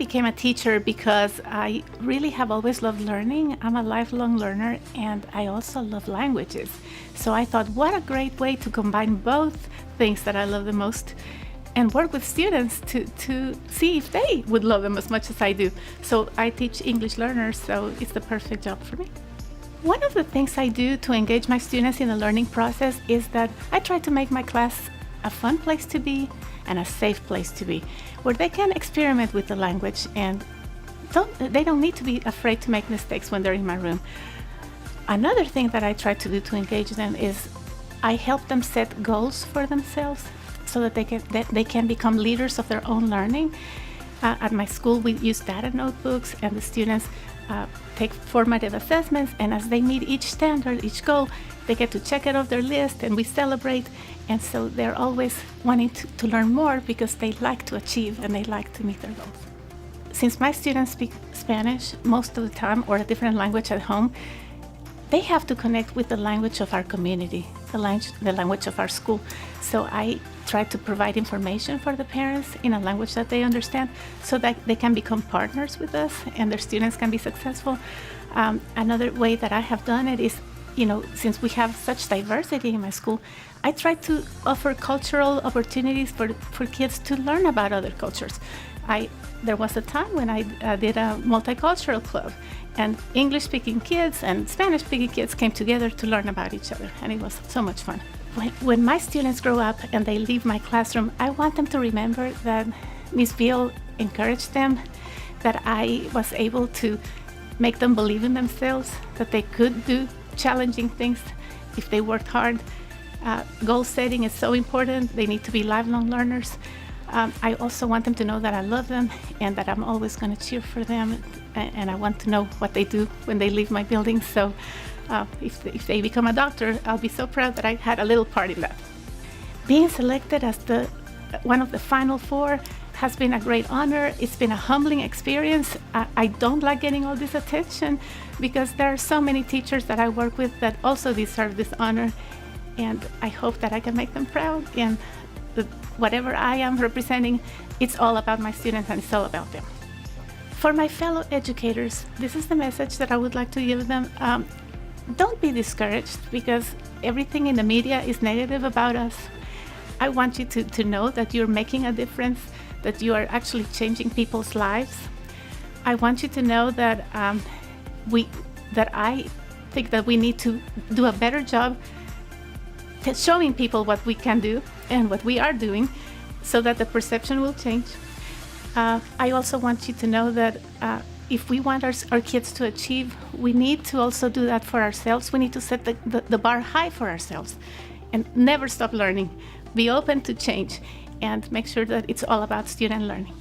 became a teacher because I really have always loved learning. I'm a lifelong learner, and I also love languages. So I thought, what a great way to combine both things that I love the most and work with students to see if they would love them as much as I do. So I teach English learners, so it's the perfect job for me. One of the things I do to engage my students in the learning process is that I try to make my class a fun place to be and a safe place to be, where they can experiment with the language and they don't need to be afraid to make mistakes when they're in my room. Another thing that I try to do to engage them is I help them set goals for themselves so that they can become leaders of their own learning. At my school, we use data notebooks, and the students take formative assessments, and as they meet each standard, each goal, they get to check it off their list, and we celebrate. And so they're always wanting to learn more because they like to achieve and they like to meet their goals. Since my students speak Spanish most of the time, or a different language at home, they have to connect with the language of our community, the language of our school. So I try to provide information for the parents in a language that they understand so that they can become partners with us and their students can be successful. Another way that I have done it is, since we have such diversity in my school, I try to offer cultural opportunities for kids to learn about other cultures. There was a time when I did a multicultural club, and English-speaking kids and Spanish-speaking kids came together to learn about each other, and it was so much fun. When my students grow up and they leave my classroom, I want them to remember that Ms. Behel encouraged them, that I was able to make them believe in themselves, that they could do challenging things if they worked hard. Goal setting is so important. They need to be lifelong learners. I also want them to know that I love them and that I'm always going to cheer for them, and I want to know what they do when they leave my building. So if they become a doctor, I'll be so proud that I had a little part in that. Being selected as one of the final 4 has been a great honor. It's been a humbling experience. I don't like getting all this attention because there are so many teachers that I work with that also deserve this honor, and I hope that I can make them proud. And whatever I am representing, it's all about my students and it's all about them. For my fellow educators, this is the message that I would like to give them. Don't be discouraged because everything in the media is negative about us. I want you to know that you're making a difference, that you are actually changing people's lives. I want you to know that I think that we need to do a better job showing people what we can do and what we are doing so that the perception will change. I also want you to know that if we want our kids to achieve, we need to also do that for ourselves. We need to set the bar high for ourselves and never stop learning. Be open to change and make sure that it's all about student learning.